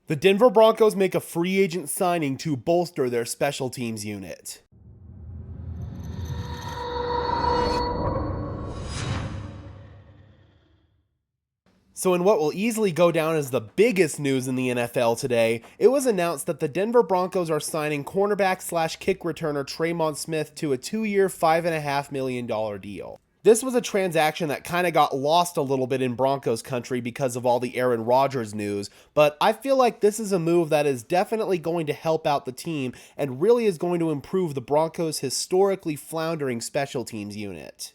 The Denver Broncos make a free agent signing to bolster their special teams unit. So in what will easily go down as the biggest news in the NFL today, it was announced that the Denver Broncos are signing cornerback slash kick returner Tremon Smith to a 2-year, $5.5 million deal. This was a transaction that kind of got lost a little bit in Broncos country because of all the Aaron Rodgers news, but I feel like this is a move that is definitely going to help out the team and really is going to improve the Broncos' historically floundering special teams unit.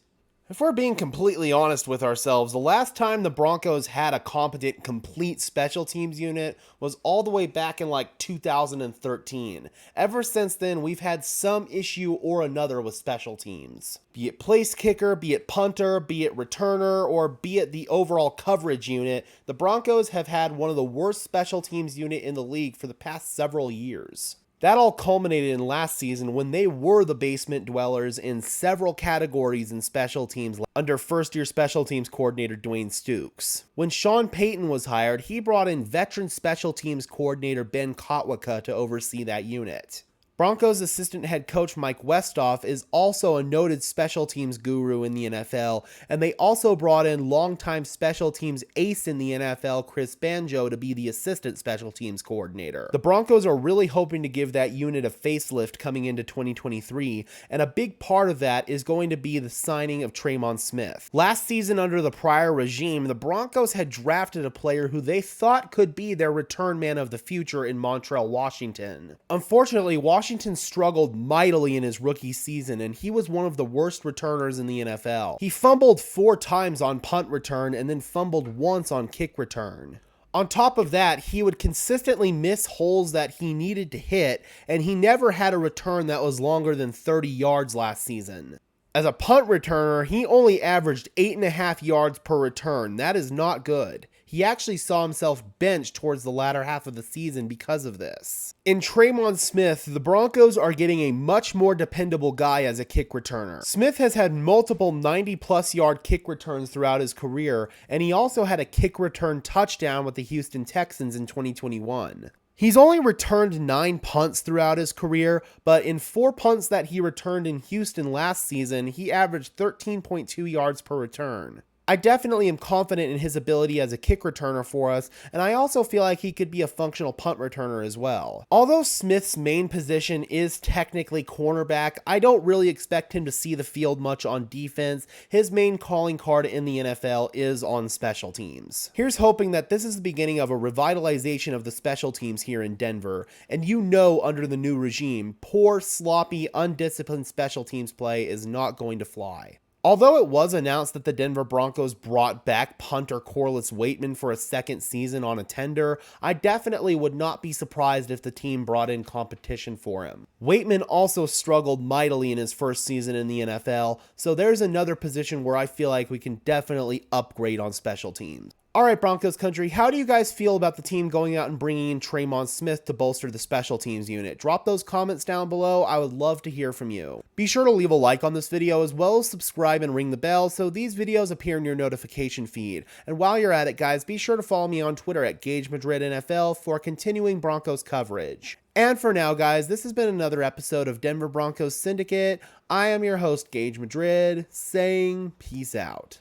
If we're being completely honest with ourselves, the last time the Broncos had a competent, complete special teams unit was all the way back in like 2013. Ever since then, we've had some issue or another with special teams. Be it place kicker, be it punter, be it returner, or be it the overall coverage unit, the Broncos have had one of the worst special teams unit in the league for the past several years. That all culminated in last season when they were the basement dwellers in several categories in special teams under first-year special teams coordinator Dwayne Stukes. When Sean Payton was hired, he brought in veteran special teams coordinator Ben Kotwaka to oversee that unit. Broncos assistant head coach Mike Westhoff is also a noted special teams guru in the NFL, and they also brought in longtime special teams ace in the NFL Chris Banjo to be the assistant special teams coordinator. The Broncos are really hoping to give that unit a facelift coming into 2023, and a big part of that is going to be the signing of Tremon Smith. Last season under the prior regime, the Broncos had drafted a player who they thought could be their return man of the future in Montrell Washington. Unfortunately, Washington struggled mightily in his rookie season, and he was one of the worst returners in the NFL. He fumbled 4 times on punt return and then fumbled once on kick return. On top of that, he would consistently miss holes that he needed to hit, and he never had a return that was longer than 30 yards last season. As a punt returner, he only averaged 8.5 yards per return. That is not good. He actually saw himself benched towards the latter half of the season because of this. In Tremon Smith, the Broncos are getting a much more dependable guy as a kick returner. Smith has had multiple 90-plus yard kick returns throughout his career, and he also had a kick return touchdown with the Houston Texans in 2021. He's only returned 9 punts throughout his career, but in 4 punts that he returned in Houston last season, he averaged 13.2 yards per return. I definitely am confident in his ability as a kick returner for us, and I also feel like he could be a functional punt returner as well. Although Smith's main position is technically cornerback, I don't really expect him to see the field much on defense. His main calling card in the NFL is on special teams. Here's hoping that this is the beginning of a revitalization of the special teams here in Denver, and under the new regime, poor, sloppy, undisciplined special teams play is not going to fly. Although it was announced that the Denver Broncos brought back punter Corliss Waitman for a second season on a tender, I definitely would not be surprised if the team brought in competition for him. Waitman also struggled mightily in his first season in the NFL, so there's another position where I feel like we can definitely upgrade on special teams. Alright Broncos country, how do you guys feel about the team going out and bringing in Tremon Smith to bolster the special teams unit? Drop those comments down below, I would love to hear from you. Be sure to leave a like on this video as well as subscribe and ring the bell so these videos appear in your notification feed. And while you're at it guys, be sure to follow me on Twitter at Gage Madrid NFL for continuing Broncos coverage. And for now guys, this has been another episode of Denver Broncos Syndicate. I am your host Gage Madrid, saying peace out.